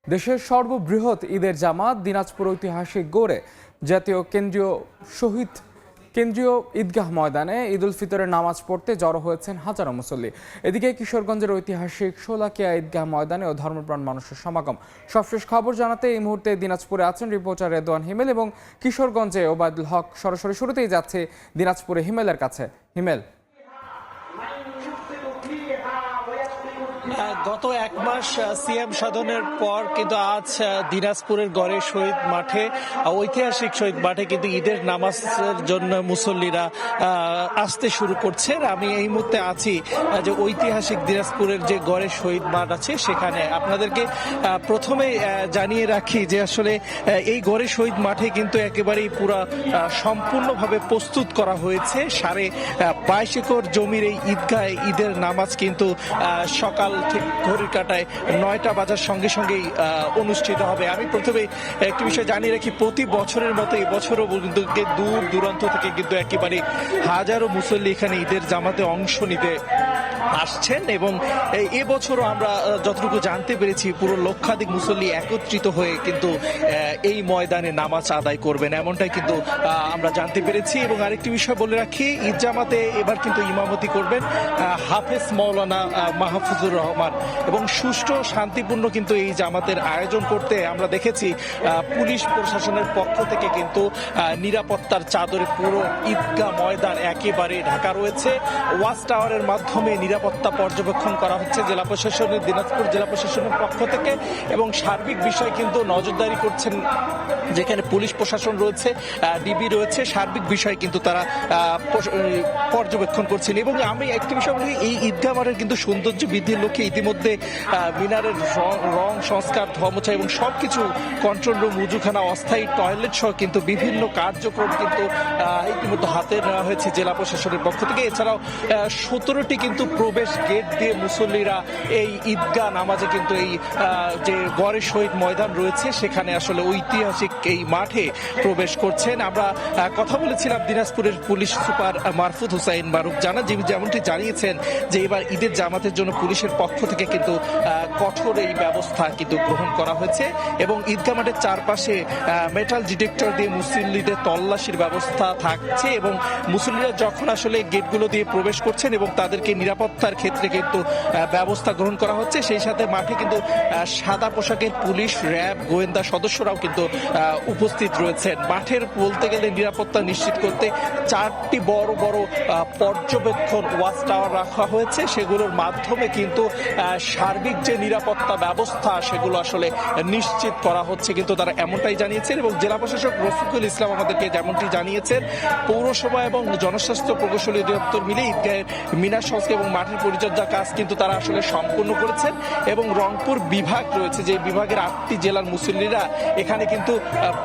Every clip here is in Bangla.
দেশের সর্ববৃহৎ ঈদের জামাত দিনাজপুর ঐতিহাসিক গড়ে জাতীয় কেন্দ্রীয় ঈদগাহ ময়দানে ঈদুল ফিতরের নামাজ পড়তে জড়ো হয়েছেন হাজারো মুসল্লি। এদিকে কিশোরগঞ্জের ঐতিহাসিক শোলাকিয়া ঈদগাহ ময়দানে ও ধর্মপ্রাণ মানুষের সমাগম। সবশেষ খবর জানাতে এই মুহূর্তে দিনাজপুরে আছেন রিপোর্টার রেদওয়ান হিমেল এবং কিশোরগঞ্জে ওবায়দুল হক। সরাসরি শুরুতেই যাচ্ছে দিনাজপুরে হিমেলের কাছে। হিমেল, গত এক মাস সিএম সাধনের পর কিন্তু আজ দিনাজপুরের গড়ে শহীদ মাঠে, ঐতিহাসিক শহীদ মাঠে কিন্তু ঈদের নামাজের জন্য মুসল্লিরা আসতে শুরু করছেন। আমি এই মুহূর্তে আছি যে ঐতিহাসিক দিনাজপুরের যে গড়ে শহীদ মাঠ আছে সেখানে। আপনাদেরকে প্রথমে জানিয়ে রাখি যে আসলে এই গড়ে শহীদ মাঠে কিন্তু একেবারেই পুরো সম্পূর্ণভাবে প্রস্তুত করা হয়েছে। 22.5 একর জমির এই ঈদগাহে ঈদের নামাজ কিন্তু সকাল ঠিক ঘড়ির কাঁটায় 9টা বাজার সঙ্গে সঙ্গেই অনুষ্ঠিত হবে। আমি প্রথমে একটি বিষয় জানিয়ে রাখি, প্রতি বছরের মতো এই বছরও কিন্তু দূর দূরান্ত থেকে কিন্তু একেবারে হাজারো মুসল্লি এখানে ঈদের জামাতে অংশ নিতে আসছেন এবং এবছরও আমরা যতটুকু জানতে পেরেছি পুরো লক্ষাধিক মুসল্লি একত্রিত হয়ে কিন্তু এই ময়দানে নামাজ আদায় করবেন, এমনটাই কিন্তু আমরা জানতে পেরেছি। এবং আরেকটি বিষয় বলে রাখি, ঈদ জামাতে এবার কিন্তু ইমামতি করবেন হাফেজ মাওলানা মাহফুজুর রহমান এবং সুষ্ঠু শান্তিপূর্ণ কিন্তু এই জামাতের আয়োজন করতে আমরা দেখেছি পুলিশ প্রশাসনের পক্ষ থেকে কিন্তু নিরাপত্তার চাদরে পুরো ঈদগাহ ময়দান একেবারে ঢাকা রয়েছে। ওয়াচ টাওয়ারের মাধ্যমে নিরাপত্তা পর্যবেক্ষণ করা হচ্ছে জেলা প্রশাসনের, দিনাজপুর জেলা প্রশাসনের পক্ষ থেকে এবং সার্বিক বিষয় কিন্তু নজরদারি করছেন যেখানে পুলিশ প্রশাসন রয়েছে, ডিবি রয়েছে, সার্বিক বিষয় কিন্তু তারা পর্যবেক্ষণ করছেন। এবং আমি একটি বিষয় বলি, এই ঈদগাহ মাঠের কিন্তু সৌন্দর্য বৃদ্ধির লক্ষ্যে ইতিমধ্যে মিনারের রং সংস্কার, ধর্মচাই এবং সবকিছু, কন্ট্রোল রুম, উজুখানা, অস্থায়ী টয়লেট সহ কিন্তু বিভিন্ন কার্যক্রম কিন্তু ইতিমধ্যে হাতে নেওয়া হয়েছে জেলা প্রশাসনের পক্ষ থেকে। এছাড়াও 17টি কিন্তু প্রবেশ গেট দিয়ে মুসল্লিরা এই ঈদগাহ নামাজে কিন্তু এই যে গড়ে শহীদ ময়দান রয়েছে সেখানে আসলে ঐতিহাসিক এই মাঠে প্রবেশ করছেন। আমরা কথা বলেছিলাম দিনাজপুরের পুলিশ সুপার মারফুত হুসাইন মারুফ যেমনটি জানিয়েছেন যে এবার ঈদের জামাতের জন্য পুলিশের পক্ষ থেকে কিন্তু কঠোর এই ব্যবস্থা কিন্তু গ্রহণ করা হয়েছে এবং ঈদগাহ মাঠের চারপাশে মেটাল ডিটেক্টর দিয়ে মুসল্লিদের তল্লাশির ব্যবস্থা থাকছে এবং মুসল্লিরা যখন আসলে গেটগুলো দিয়ে প্রবেশ করছেন এবং তাদেরকে নিরাপত্তার ক্ষেত্রে কিন্তু ব্যবস্থা গ্রহণ করা হচ্ছে। সেই সাথে মাঠে কিন্তু সাদা পোশাকের পুলিশ, র্যাব, গোয়েন্দা সদস্যরাও কিন্তু উপস্থিত রয়েছেন। মাঠের বলতে গেলে নিরাপত্তা নিশ্চিত করতে 4টি বড় বড় পর্যবেক্ষণ ওয়াচ টাওয়ার রাখা হয়েছে, সেগুলোর মাধ্যমে কিন্তু সার্বিক যে নিরাপত্তা ব্যবস্থা সেগুলো আসলে নিশ্চিত করা হচ্ছে কিন্তু তারা এমনটাই জানিয়েছেন। এবং জেলা প্রশাসক রফিকুল ইসলাম আমাদেরকে যেমনটি জানিয়েছেন, পৌরসভা এবং জনস্বাস্থ্য প্রকৌশলী অধিদপ্তর মিলে ঈদগাহের মিনার সংস্কার এবং মাঠের পরিচর্যার কাজ কিন্তু তারা আসলে সম্পূর্ণ করেছেন এবং রংপুর বিভাগ রয়েছে, যে বিভাগের 8টি জেলার মুসল্লিরা এখানে কিন্তু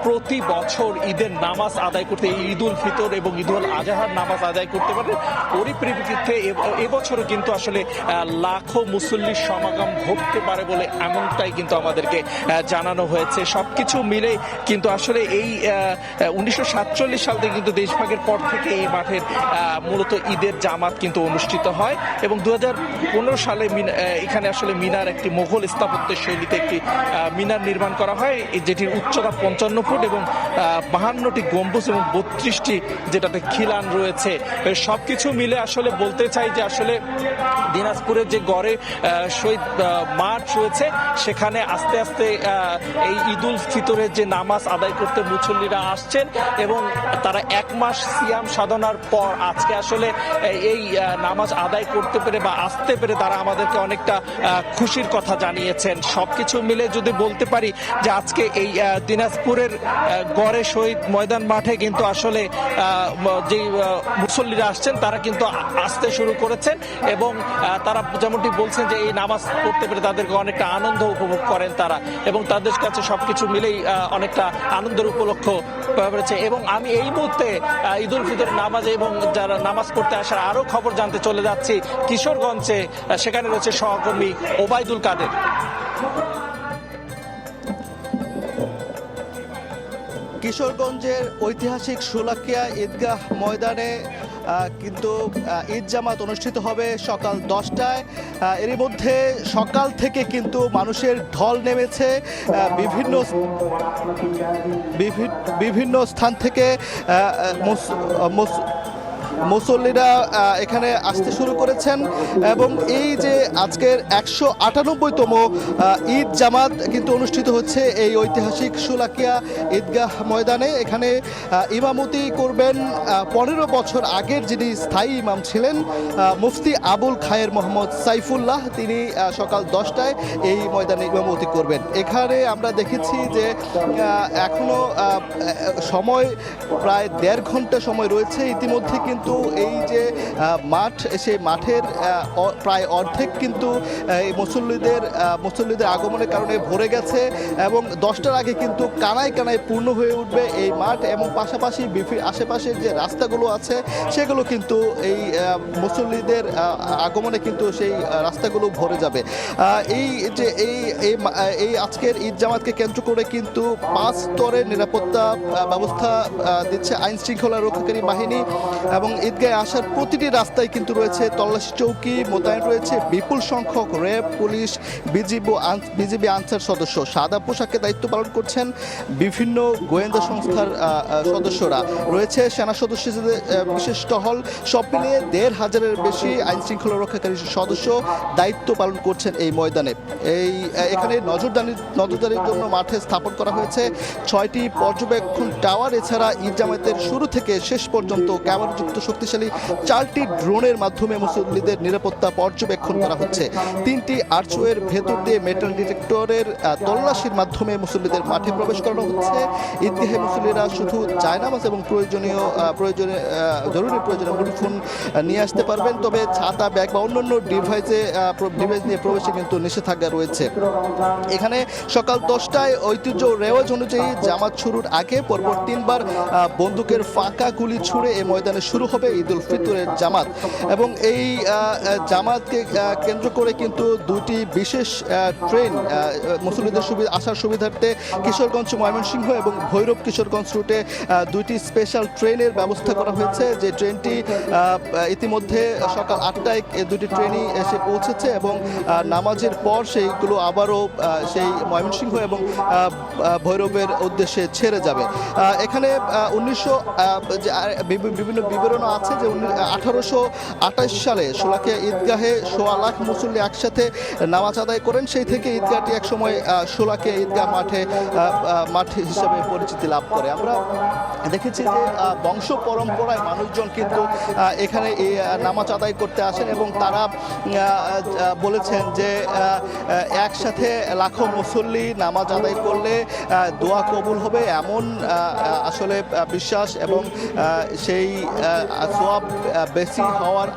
প্রতি বছর ঈদের নামাজ আদায় করতে, ঈদুল ফিতর এবং ঈদুল আজহার নামাজ আদায় করতে পারে। পরিপ্রেক্ষিতে এবছরও কিন্তু আসলে লাখো মুসল্লির সমাগম ঘটতে পারে বলে এমনটাই কিন্তু আমাদেরকে জানানো হয়েছে। সবকিছু মিলে কিন্তু আসলে এই 1947 সাল থেকে কিন্তু দেশভাগের পর থেকে এই মাঠের মূলত ঈদের জামাত কিন্তু অনুষ্ঠিত হয় এবং 2015 সালে এখানে আসলে মিনার, একটি মোগল স্থাপত্যের শৈলীতে একটি মিনার নির্মাণ করা হয়, যেটির উচ্চতা 55 ফুট এবং 52টি গম্বুজ এবং 32টি যেটাতে খিলান রয়েছে। সবকিছু মিলে আসলে বলতে চাই যে আসলে দিনাজপুরের যে গড়ে শহীদ মাঠ রয়েছে সেখানে আস্তে আস্তে এই ঈদুল ফিতরের যে নামাজ আদায় করতে মুসল্লিরা আসছেন এবং তারা এক মাস সিয়াম সাধনার পর আজকে আসলে এই নামাজ আদায় করতে পেরে বা আসতে পেরে তারা আমাদেরকে অনেকটা খুশির কথা জানিয়েছেন। সবকিছু মিলে যদি বলতে পারি যে আজকে এই দিনাজপুরের গড়ে শহীদ ময়দান মাঠে কিন্তু আসলে যে মুসল্লিরা আসছেন তারা কিন্তু আসতে শুরু করেছেন এবং তারা যেমনটি বলছেন যে এই নামাজ পড়তে পেরে তাদেরকে অনেকটা আনন্দ উপভোগ করেন তারা এবং তাদের কাছে সবকিছু মিলেই অনেকটা আনন্দের উপলক্ষ হয়েছে। এবং আমি এই মুহূর্তে ঈদুল ফিতর নামাজ এবং যারা নামাজ পড়তে আসার আরো খবর জানতে চলে যাচ্ছি কিশোরগঞ্জে, সেখানে রয়েছে সহকর্মী ওবায়দুল কাদের। কিশোরগঞ্জের ঐতিহাসিক শোলাকিয়া ঈদগাহ ময়দানে কিন্তু ঈদ জামাত অনুষ্ঠিত হবে সকাল 10টায়। এরই মধ্যে সকাল থেকে কিন্তু মানুষের ঢল নেমেছে বিভিন্ন স্থান থেকে মুসল্লিরা এখানে আসতে শুরু করেছেন এবং এই যে আজকের 198তম ঈদ জামাত কিন্তু অনুষ্ঠিত হচ্ছে এই ঐতিহাসিক শোলাকিয়া ঈদগাহ ময়দানে। এখানে ইমামতি করবেন 15 বছর আগের যিনি স্থায়ী ইমাম ছিলেন মুফতি আবুল খায়ের মোহাম্মদ সাইফুল্লাহ, তিনি সকাল 10টায় এই ময়দানে ইমামতি করবেন। এখানে আমরা দেখেছি যে এখনো সময় প্রায় 1.5 ঘন্টা সময় রয়েছে। ইতিমধ্যে কিন্তু এই যে মাঠ, সেই মাঠের প্রায় অর্ধেক কিন্তু এই মুসল্লিদের আগমনের কারণে ভরে গেছে এবং 10টার আগে কিন্তু কানায় কানায় পূর্ণ হয়ে উঠবে এই মাঠ এবং পাশাপাশি আশেপাশের যে রাস্তাগুলো আছে সেগুলো কিন্তু এই মুসল্লিদের আগমনে কিন্তু সেই রাস্তাগুলো ভরে যাবে। এই যে এই আজকের ঈদ জামাতকে কেন্দ্র করে কিন্তু 5 স্তরের নিরাপত্তা ব্যবস্থা দিচ্ছে আইন শৃঙ্খলা রক্ষাকারী বাহিনী এবং ঈদগাহে আসার প্রতিটি রাস্তায় কিন্তু রয়েছে তল্লাশি চৌকি, মোতায়েন রয়েছে বিপুল সংখ্যক র্যাব, পুলিশ, বিজিবি আনসার সদস্য। সাদা পোশাকে দায়িত্ব পালন করছেন বিভিন্ন গোয়েন্দা সংস্থার সদস্যরা, রয়েছে সেনা সদস্যদের বিশেষ টহল। সব মিলিয়ে 1,500-এর বেশি আইন শৃঙ্খলা রক্ষাকারী সদস্য দায়িত্ব পালন করছেন এই ময়দানে। এখানে নজরদারির জন্য মাঠে স্থাপন করা হয়েছে 6টি পর্যবেক্ষণ টাওয়ার। এছাড়া ঈদ জামাতের শুরু থেকে শেষ পর্যন্ত ক্যামেরাযুক্ত শক্তিশালী 4টি ড্রোনের মাধ্যমে মুসল্লিদের নিরাপত্তা পর্যবেক্ষণ করা হচ্ছে। 3টি আর্চওয়ের ভেতর দিয়ে মেটাল ডিটেক্টরের তল্লাশির মাধ্যমে মুসল্লিদের মাঠে প্রবেশ করানো হচ্ছে। ঈদগাহে মুসল্লিরা শুধু জায়নামাজ এবং জরুরি প্রয়োজনে মুঠোফোন নিয়ে আসতে পারবেন, তবে ছাতা, ব্যাগ বা অন্যান্য ডিভাইস নিয়ে প্রবেশে কিন্তু নিষেধাজ্ঞা রয়েছে। এখানে সকাল 10টায় ঐতিহ্য রেওয়াজ অনুযায়ী জামাত শুরুর আগে পরপর 3 বার বন্দুকের ফাঁকা গুলি ছুড়ে এই ময়দানে শুরু হবে ঈদ উল ফিতরের জামাত এবং এই জামাতকে কেন্দ্র করে কিন্তু 2টি বিশেষ ট্রেন মুসল্লিদের আসার সুবিধার্থে কিশোরগঞ্জ ময়মনসিংহ এবং ভৈরব কিশোরগঞ্জ রুটে 2টি স্পেশাল ট্রেনের ব্যবস্থা করা হয়েছে। যে ট্রেনটি ইতিমধ্যে সকাল 8টায় 2টি ট্রেনই এসে পৌঁছেছে এবং নামাজের পর সেইগুলো আবারও সেই ময়মনসিংহ এবং ভৈরবের উদ্দেশ্যে ছেড়ে যাবে। এখানে বিভিন্ন বিবরণ আছে যে 1828 সালে শোলাকিয়া ঈদগাহে 1.25 লাখ মুসল্লি একসাথে নামাজ আদায় করেন। সেই থেকে ঈদগাহটি একসময় শোলাকিয়া ঈদগাহ মাঠ হিসেবে পরিচিতি লাভ করে। আমরা দেখেছি যে বংশ পরম্পরায় মানুষজন কিন্তু এখানে নামাজ আদায় করতে আসেন এবং তারা বলেছেন যে একসাথে লাখো মুসল্লি নামাজ আদায় করলে দোয়া কবুল হবে, এমন আসলে বিশ্বাস এবং সেই সোয়াব বেশি হওয়ার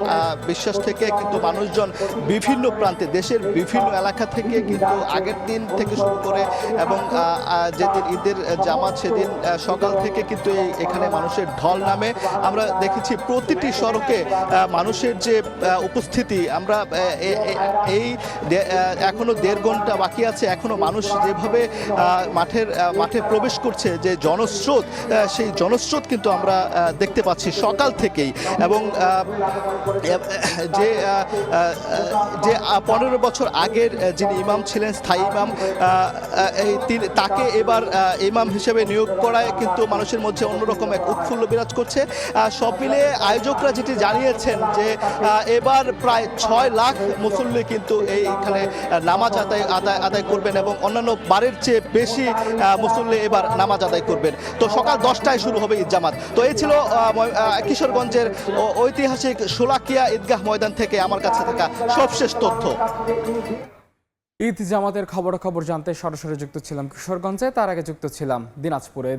বিশ্বাস থেকে কিন্তু মানুষজন বিভিন্ন প্রান্তে, দেশের বিভিন্ন এলাকা থেকে কিন্তু আগের দিন থেকে শুরু করে এবং যেদিন ঈদের জামাত সেদিন সকাল থেকে কিন্তু এখানে মানুষের ঢল নামে। আমরা দেখেছি প্রতিটি সড়কে মানুষের যে উপস্থিতি, আমরা এখনো 1.5 ঘন্টা বাকি আছে, এখনো মানুষ যেভাবে মাঠে প্রবেশ করছে, যে জনস্রোত, সেই জনস্রোত কিন্তু আমরা দেখতে পাচ্ছি সকাল থেকেই। এবং যে 15 বছর আগের যিনি ইমাম ছিলেন, স্থায়ী ইমাম, তাকে এবার ইমাম হিসেবে নিয়োগ করায় কিন্তু মানুষের মধ্যে অন্যরকম এক উৎফুল্ল বিরাজ করছে। সব মিলে আয়োজকরা যেটি জানিয়েছেন যে এবার প্রায় 6 লাখ মুসল্লি কিন্তু এইখানে নামাজ আদায় করবেন এবং অন্যান্য বারের চেয়ে বেশি মুসল্লি এবার নামাজ আদায় করবেন। তো সকাল 10টায় শুরু হবে ঈদ জামাত। তো এই ছিল কিশোরগঞ্জের ঐতিহাসিক শোলাকিয়া ঈদগাহ ময়দান থেকে আমার কাছে থাকা সবশেষ তথ্য। ঈদ জামাতের খবরাখবর জানতে সরাসরি যুক্ত ছিলাম কিশোরগঞ্জে, তার আগে যুক্ত ছিলাম দিনাজপুরে।